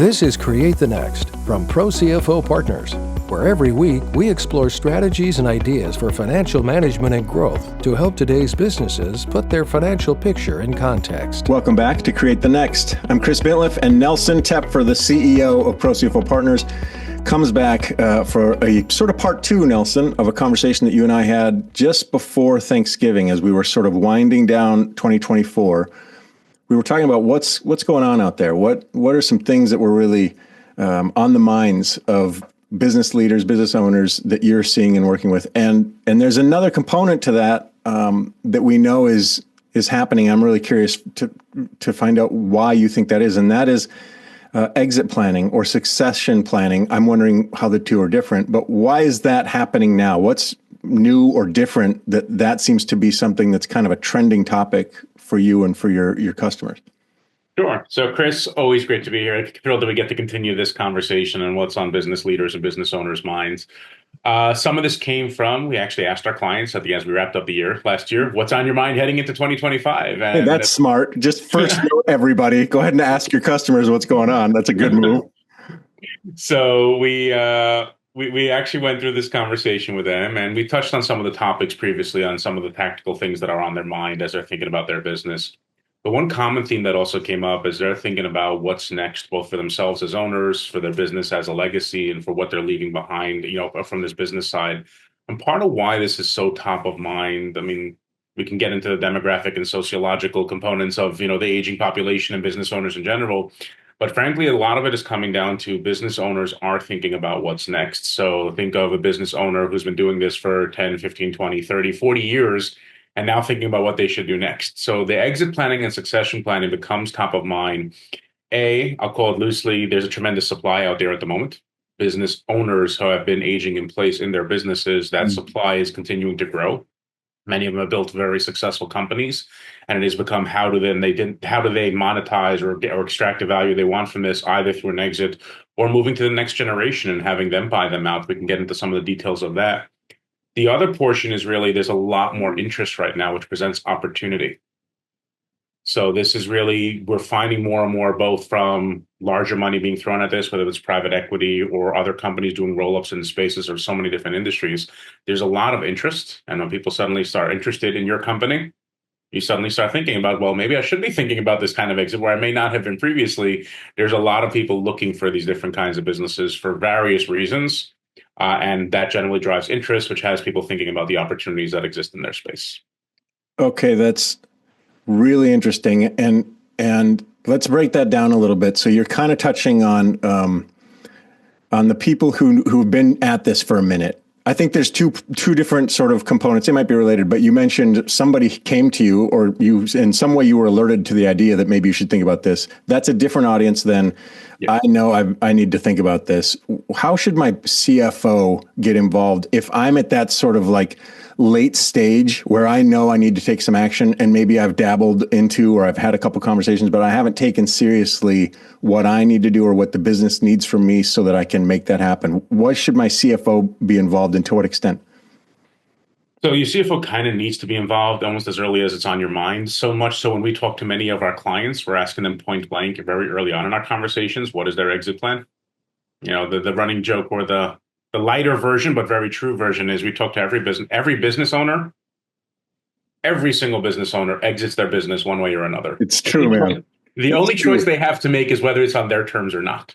This is Create the Next from ProCFO Partners, where every week we explore strategies and ideas for financial management and growth to help today's businesses put their financial picture in context. Welcome back to Create the Next. I'm Chris Bintliff, and Nelson Tepfer, the CEO of ProCFO Partners, comes back for a sort of part two, Nelson, of a conversation that you and I had just before Thanksgiving as we were sort of winding down 2024. We were talking about what's going on out there. What are some things that were really on the minds of business leaders, business owners that you're seeing and working with? And there's another component to that that we know is happening. I'm really curious to find out why you think that is, and that is exit planning or succession planning. I'm wondering how the two are different, but why is that happening now? What's new or different that seems to be something that's kind of a trending topic for you and for your customers? Sure. So, Chris, always great to be here. Thrilled that we get to continue this conversation on what's on business leaders and business owners' minds. Some of this came from, we actually asked our clients as we wrapped up the year last year, what's on your mind heading into 2025? And hey, that's smart. Just first note, everybody, go ahead and ask your customers what's going on. That's a good move. So we actually went through this conversation with them, and we touched on some of the topics previously on some of the tactical things that are on their mind as they're thinking about their business. But one common theme that also came up is they're thinking about what's next, both for themselves as owners, for their business as a legacy, and for what they're leaving behind, from this business side. And part of why this is so top of mind, I mean, we can get into the demographic and sociological components of, the aging population and business owners in general. But frankly, a lot of it is coming down to business owners are thinking about what's next. So think of a business owner who's been doing this for 10, 15, 20, 30, 40 years, and now thinking about what they should do next. So the exit planning and succession planning becomes top of mind. I'll call it loosely, there's a tremendous supply out there at the moment. Business owners who have been aging in place in their businesses, that supply is continuing to grow. Many of them have built very successful companies, and it has become how do they monetize or extract the value they want from this, either through an exit or moving to the next generation and having them buy them out. We can get into some of the details of that. The other portion is really there's a lot more interest right now, which presents opportunity. So this is really, we're finding more and more, both from larger money being thrown at this, whether it's private equity or other companies doing roll-ups in spaces or so many different industries. There's a lot of interest. And when people suddenly start interested in your company, you suddenly start thinking about, well, maybe I should be thinking about this kind of exit where I may not have been previously. There's a lot of people looking for these different kinds of businesses for various reasons. And that generally drives interest, which has people thinking about the opportunities that exist in their space. Okay, that's really interesting. And let's break that down a little bit. So you're kind of touching on the people who've been at this for a minute. I think there's two different sort of components. They might be related, but you mentioned somebody came to you, or you in some way you were alerted to the idea that maybe you should think about this. That's a different audience than I know I need to think about this. How should my CFO get involved if I'm at that sort of like late stage where I know I need to take some action, and maybe I've dabbled into, or I've had a couple conversations, but I haven't taken seriously what I need to do or what the business needs from me so that I can make that happen? What should my CFO be involved in, to what extent? So your CFO kind of needs to be involved almost as early as it's on your mind. So much so when we talk to many of our clients, we're asking them point blank very early on in our conversations, what is their exit plan? The running joke, or the lighter version, but very true version, is we talk to every business owner. Every single business owner exits their business one way or another. It's true, man. The only choice they have to make is whether it's on their terms or not.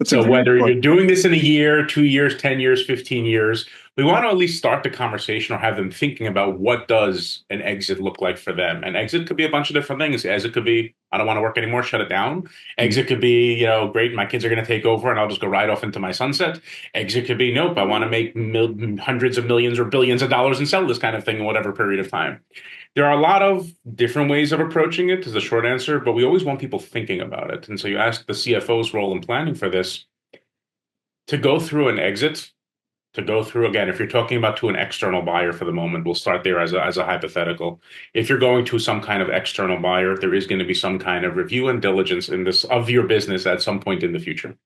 So whether you're doing this in a year, 2 years, 10 years, 15 years, we want to at least start the conversation or have them thinking about what does an exit look like for them. And exit could be a bunch of different things. Exit could be, I don't want to work anymore, shut it down. Exit could be, great, my kids are going to take over and I'll just go right off into my sunset. Exit could be, nope, I want to make hundreds of millions or billions of dollars and sell this kind of thing in whatever period of time. There are a lot of different ways of approaching it, is the short answer, but we always want people thinking about it. And so you ask the CFO's role in planning for this, to go through an exit, to go through, again, if you're talking about to an external buyer for the moment, we'll start there as a hypothetical. If you're going to some kind of external buyer, there is going to be some kind of review and diligence in this of your business at some point in the future.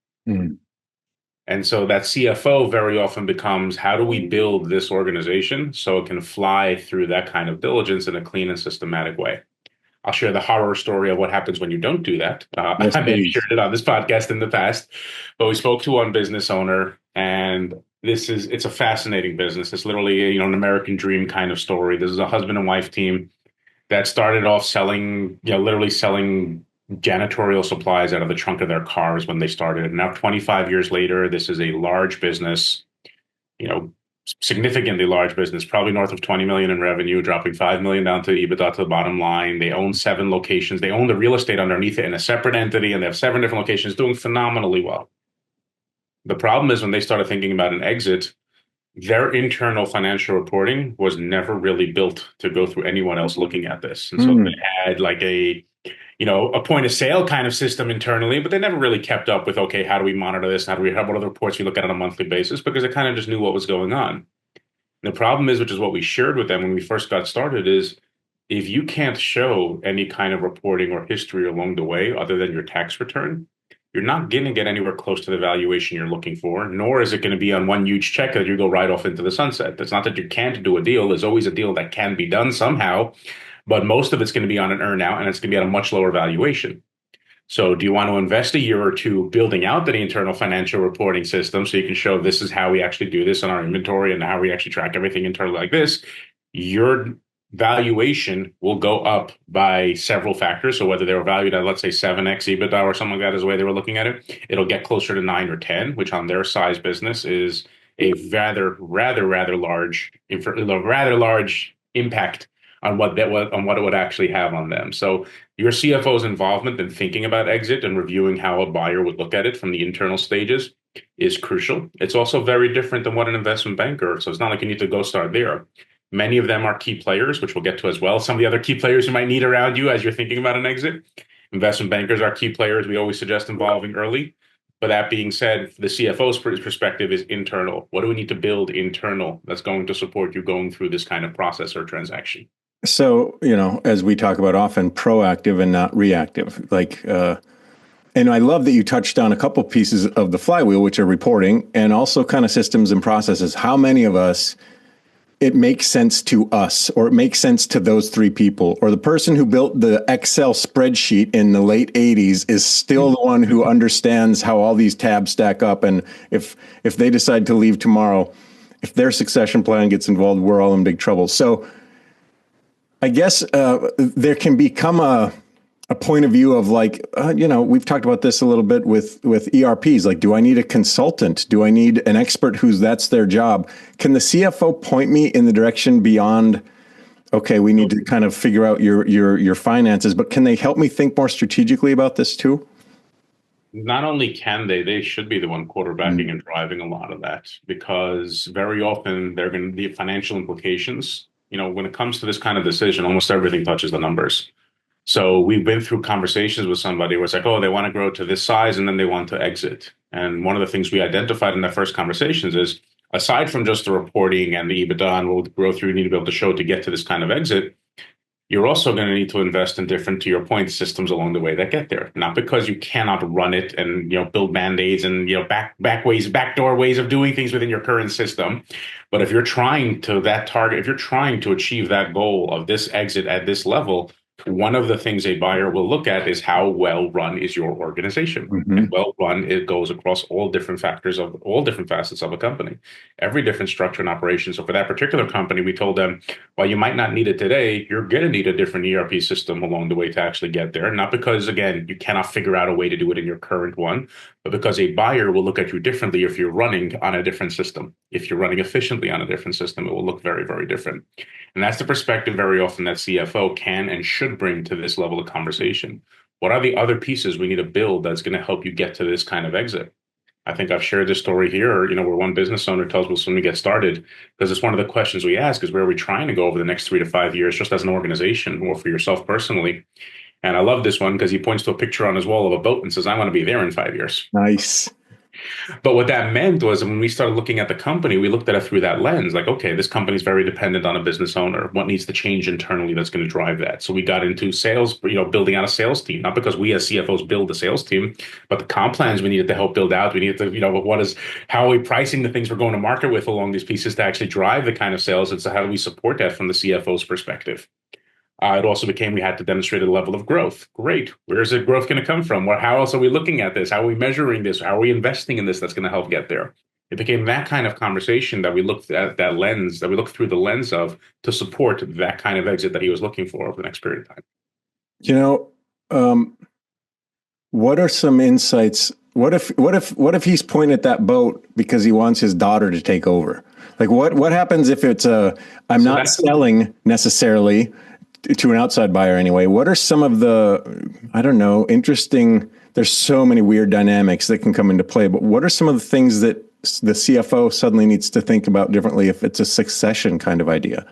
And so that CFO very often becomes, how do we build this organization so it can fly through that kind of diligence in a clean and systematic way? I'll share the horror story of what happens when you don't do that. Yes, I may have please. shared it on this podcast in the past, but we spoke to one business owner, and it's a fascinating business. It's literally, an American dream kind of story. This is a husband and wife team that started off selling, literally selling janitorial supplies out of the trunk of their cars when they started. And now, 25 years later, this is a large business, you know, significantly large business, probably north of 20 million in revenue, dropping 5 million down to EBITDA to the bottom line. They own 7 locations. They own the real estate underneath it in a separate entity, and they have 7 different locations doing phenomenally well. The problem is when they started thinking about an exit, their internal financial reporting was never really built to go through anyone else looking at this. And so they Mm. had like a point of sale kind of system internally, but they never really kept up with, okay, how do we monitor this? What are the reports we look at on a monthly basis? Because they kind of just knew what was going on. And the problem is, which is what we shared with them when we first got started, is if you can't show any kind of reporting or history along the way other than your tax return, you're not going to get anywhere close to the valuation you're looking for, nor is it going to be on one huge check that you go right off into the sunset. It's not that you can't do a deal. There's always a deal that can be done somehow, but most of it's going to be on an earn out and it's going to be at a much lower valuation. So do you want to invest a year or two building out the internal financial reporting system so you can show this is how we actually do this in our inventory and how we actually track everything internally like this? Your valuation will go up by several factors. So whether they were valued at, let's say, 7x EBITDA or something like that is the way they were looking at it, it'll get closer to 9 or 10, which on their size business is a rather large impact on what it would actually have on them. So your CFO's involvement in thinking about exit and reviewing how a buyer would look at it from the internal stages is crucial. It's also very different than what an investment banker. So it's not like you need to go start there. Many of them are key players, which we'll get to as well. Some of the other key players you might need around you as you're thinking about an exit. Investment bankers are key players. We always suggest involving early. But that being said, the CFO's perspective is internal. What do we need to build internal that's going to support you going through this kind of process or transaction? So, as we talk about often, proactive and not reactive. And I love that you touched on a couple pieces of the flywheel, which are reporting and also kind of systems and processes. How many of us it makes sense to us, or it makes sense to those 3 people, or the person who built the Excel spreadsheet in the late 80s is still the one who understands how all these tabs stack up. And if they decide to leave tomorrow, if their succession plan gets involved, we're all in big trouble. So I guess there can become a point of view of we've talked about this a little bit with ERPs. Like, do I need a consultant? Do I need an expert that's their job? Can the CFO point me in the direction beyond, okay, we need to kind of figure out your finances, but can they help me think more strategically about this too? Not only can they should be the one quarterbacking and driving a lot of that, because very often they're going to be financial implications. When it comes to this kind of decision, almost everything touches the numbers. So we've been through conversations with somebody where it's like, oh, they want to grow to this size and then they want to exit. And one of the things we identified in the first conversations is, aside from just the reporting and the EBITDA and what growth you need to be able to show to get to this kind of exit, you're also going to need to invest in different, to your point, systems along the way that get there. Not because you cannot run it and build band-aids and backdoor ways of doing things within your current system, but if you're trying to achieve that goal of this exit at this level, one of the things a buyer will look at is how well run is your organization. Mm-hmm. And well run, it goes across all different factors of all different facets of a company, every different structure and operation. So for that particular company, we told them, while you might not need it today, you're going to need a different ERP system along the way to actually get there. Not because, again, you cannot figure out a way to do it in your current one, but because a buyer will look at you differently if you're running on a different system. If you're running efficiently on a different system, it will look very, very different. And that's the perspective very often that CFO can and should bring to this level of conversation. What are the other pieces we need to build that's going to help you get to this kind of exit? I think I've shared this story here, where one business owner tells us when we get started, because it's one of the questions we ask is, where are we trying to go over the next 3 to 5 years, just as an organization or for yourself personally? And I love this one because he points to a picture on his wall of a boat and says, I want to be there in 5 years. Nice. But what that meant was, when we started looking at the company, we looked at it through that lens. Like, okay, this company is very dependent on a business owner. What needs to change internally that's going to drive that? So we got into sales, building out a sales team, not because we as CFOs build the sales team, but the comp plans we needed to help build out. We needed to, how are we pricing the things we're going to market with along these pieces to actually drive the kind of sales? And so how do we support that from the CFO's perspective? It also became we had to demonstrate a level of growth. Great. Where is the growth going to come from? How else are we looking at this? How are we measuring this? How are we investing in this that's going to help get there? It became that kind of conversation that we looked at that lens, that we looked through the lens of to support that kind of exit that he was looking for over the next period of time. You know, what are some insights? What if he's pointing at that boat because he wants his daughter to take over? Like what happens if it's I'm not selling necessarily to an outside buyer anyway? What are some of the, I don't know, interesting, there's so many weird dynamics that can come into play, but what are some of the things that the CFO suddenly needs to think about differently if it's a succession kind of idea?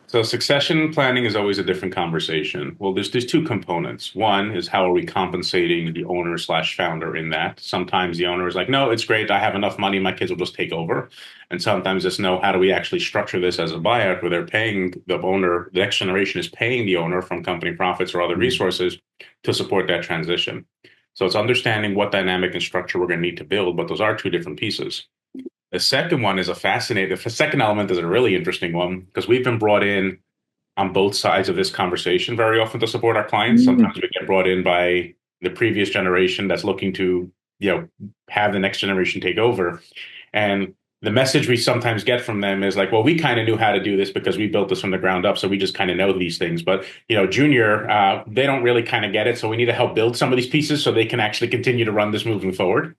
So succession planning is always a different conversation. Well, there's two components. One is how are we compensating the owner slash founder in that? Sometimes the owner is like, no, it's great. I have enough money. My kids will just take over. And sometimes it's no, how do we actually structure this as a buyout where they're paying the owner, the next generation is paying the owner from company profits or other resources to support that transition. So it's understanding what dynamic and structure we're going to need to build, but those are two different pieces. The second one is the second element is a really interesting one because we've been brought in on both sides of this conversation very often to support our clients. Sometimes we get brought in by the previous generation that's looking to, have the next generation take over. And the message we sometimes get from them is like, well, we kind of knew how to do this because we built this from the ground up. So we just kind of know these things. But, junior, they don't really kind of get it. So we need to help build some of these pieces so they can actually continue to run this moving forward.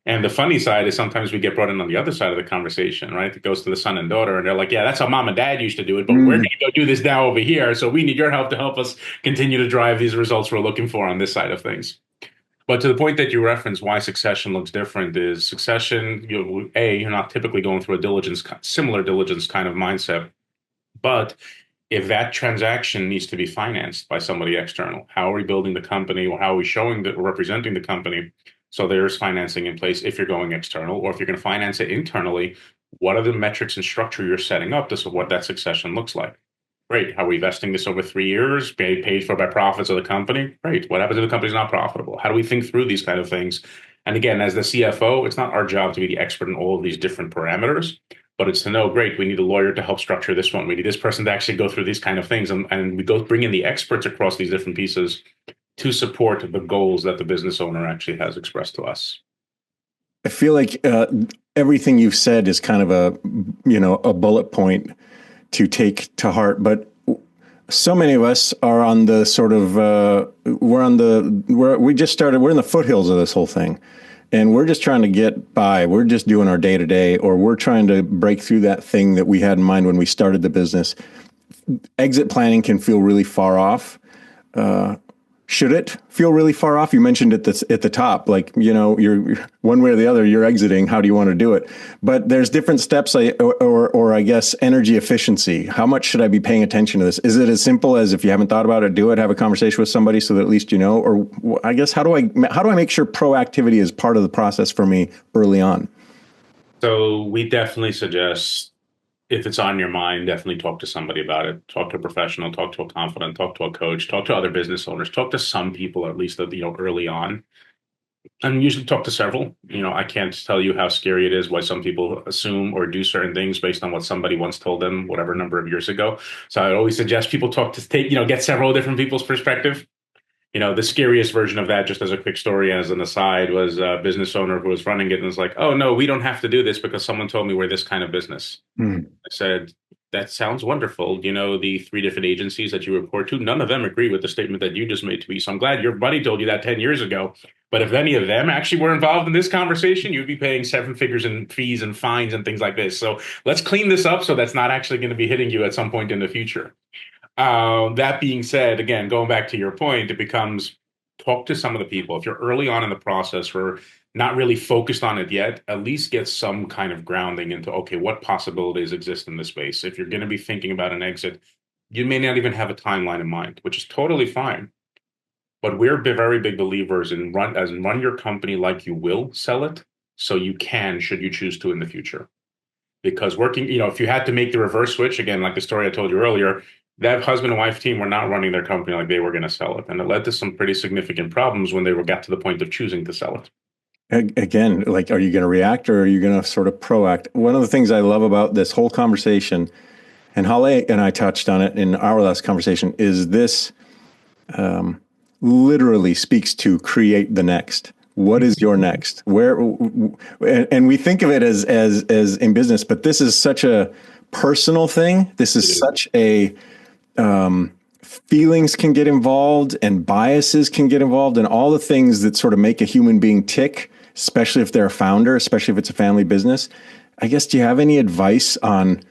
And the funny side is sometimes we get brought in on the other side of the conversation, right? It goes to the son and daughter, and they're like, yeah, that's how mom and dad used to do it, but we're going to go do this now over here. So we need your help to help us continue to drive these results we're looking for on this side of things. But to the point that you referenced, why succession looks different is succession, you're not typically going through a similar diligence kind of mindset. But if that transaction needs to be financed by somebody external, how are we building the company or how are we showing that we're representing the company? So there's financing in place if you're going external, or if you're going to finance it internally, what are the metrics and structure you're setting up to so what that succession looks like? Great. How are we vesting this over 3 years, paid for by profits of the company? Great. What happens if the company's not profitable? How do we think through these kind of things? And again, as the CFO, it's not our job to be the expert in all of these different parameters, but it's to know, great, we need a lawyer to help structure this one. We need this person to actually go through these kind of things. And we go bring in the experts across these different pieces to support the goals that the business owner actually has expressed to us. I feel like everything you've said is kind of a bullet point to take to heart, but so many of us are on the sort of we're in the foothills of this whole thing, and we're just trying to get by. We're just doing our day to day, or we're trying to break through that thing that we had in mind when we started the business. Exit planning can feel really far off. Should it feel really far off? You mentioned at the top, like, you're one way or the other, you're exiting. How do you want to do it? But there's different steps, or I guess energy efficiency. How much should I be paying attention to this? Is it as simple as if you haven't thought about it, do it, have a conversation with somebody so that at least you know? Or I guess how do I make sure proactivity is part of the process for me early on? So we definitely suggest, if it's on your mind, definitely talk to somebody about it. Talk to a professional, talk to a confidant, talk to a coach, talk to other business owners, talk to some people at least, early on. And usually talk to several. I can't tell you how scary it is why some people assume or do certain things based on what somebody once told them, whatever number of years ago. So I always suggest people get several different people's perspective. The scariest version of that, just as a quick story, as an aside, was a business owner who was running it and was like, oh, no, we don't have to do this because someone told me we're this kind of business. I said, that sounds wonderful. The 3 different agencies that you report to, none of them agree with the statement that you just made to me. So I'm glad your buddy told you that 10 years ago. But if any of them actually were involved in this conversation, you'd be paying 7 figures in fees and fines and things like this. So let's clean this up so that's not actually going to be hitting you at some point in the future. That being said, again, going back to your point, it becomes talk to some of the people. If you're early on in the process or not really focused on it yet, at least get some kind of grounding into, okay, what possibilities exist in this space? If you're going to be thinking about an exit, you may not even have a timeline in mind, which is totally fine. But we're very big believers in run your company like you will sell it, so you can, should you choose to in the future. Because working, if you had to make the reverse switch, again, like the story I told you earlier, that husband and wife team were not running their company like they were going to sell it. And it led to some pretty significant problems when they got to the point of choosing to sell it. Again, like, are you going to react or are you going to sort of proact? One of the things I love about this whole conversation and Hale and I touched on it in our last conversation, is this literally speaks to create the next. What is your next? Where, and we think of it as in business, but this is such a personal thing. This is such a feelings can get involved, and biases can get involved, and all the things that sort of make a human being tick, especially if they're a founder, especially if it's a family business. I guess, do you have any advice on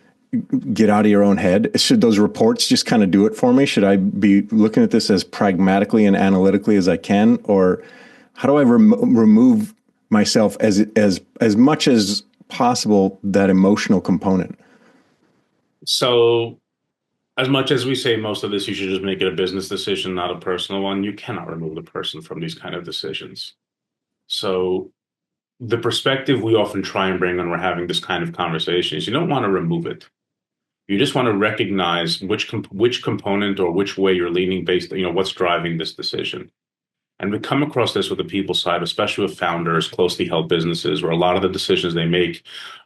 get out of your own head? Should those reports just kind of do it for me? Should I be looking at this as pragmatically and analytically as I can? Or how do I remove myself as much as possible that emotional component? So as much as we say most of this, you should just make it a business decision, not a personal one. You cannot remove the person from these kind of decisions. So the perspective we often try and bring when we're having this kind of conversation is you don't want to remove it. You just want to recognize which component or which way you're leaning based, what's driving this decision. And we come across this with the people side, especially with founders, closely held businesses, where a lot of the decisions they make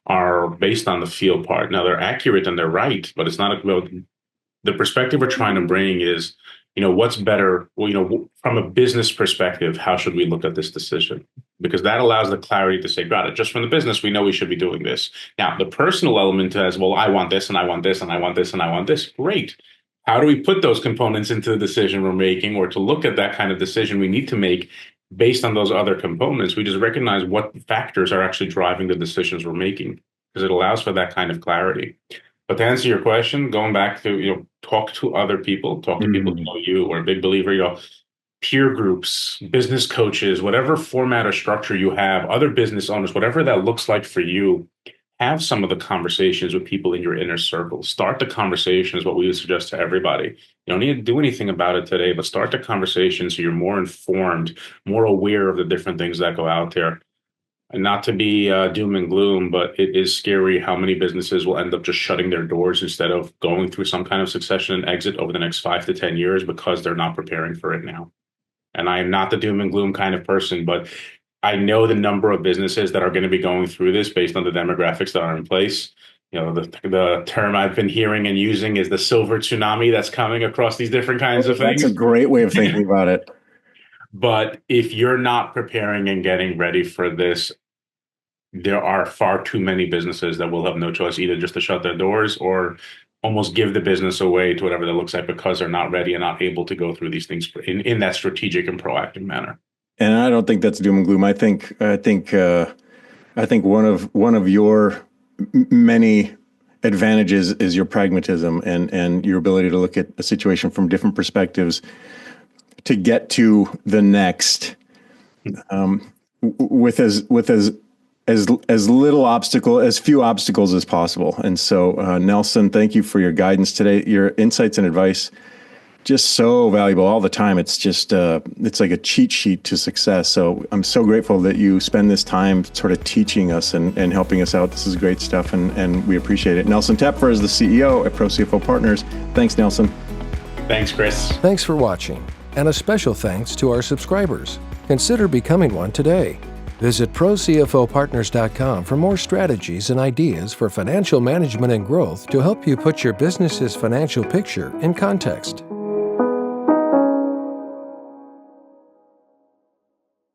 are based on the feel part. Now, they're accurate and they're right, but it's not the perspective we're trying to bring is, what's better, from a business perspective, how should we look at this decision? Because that allows the clarity to say, got it, just from the business, we know we should be doing this. Now, the personal element is, well, I want this and I want this and I want this and I want this. Great. How do we put those components into the decision we're making, or to look at that kind of decision we need to make based on those other components? We just recognize what factors are actually driving the decisions we're making, because it allows for that kind of clarity. But to answer your question, going back to, talk to other people, talk to people who know you. We're a big believer, peer groups, business coaches, whatever format or structure you have, other business owners, whatever that looks like for you, have some of the conversations with people in your inner circle. Start the conversation is what we would suggest to everybody. You don't need to do anything about it today, but start the conversation so you're more informed, more aware of the different things that go out there. And not to be doom and gloom, but it is scary how many businesses will end up just shutting their doors instead of going through some kind of succession and exit over the next 5 to 10 years because they're not preparing for it now. And I am not the doom and gloom kind of person, but I know the number of businesses that are going to be going through this based on the demographics that are in place. The term I've been hearing and using is the silver tsunami that's coming across these different kinds of things. That's a great way of thinking about it. But if you're not preparing and getting ready for this, there are far too many businesses that will have no choice either just to shut their doors or almost give the business away to whatever that looks like because they're not ready and not able to go through these things in that strategic and proactive manner. And I don't think that's doom and gloom. I think one of your many advantages is your pragmatism and your ability to look at a situation from different perspectives to get to the next with as little obstacle, as few obstacles as possible. And so, Nelson, thank you for your guidance today. Your insights and advice, just so valuable all the time. It's just, it's like a cheat sheet to success. So I'm so grateful that you spend this time sort of teaching us and helping us out. This is great stuff, and we appreciate it. Nelson Tepfer is the CEO at ProCFO Partners. Thanks, Nelson. Thanks, Chris. Thanks for watching, and a special thanks to our subscribers. Consider becoming one today. Visit ProCFOPartners.com for more strategies and ideas for financial management and growth to help you put your business's financial picture in context.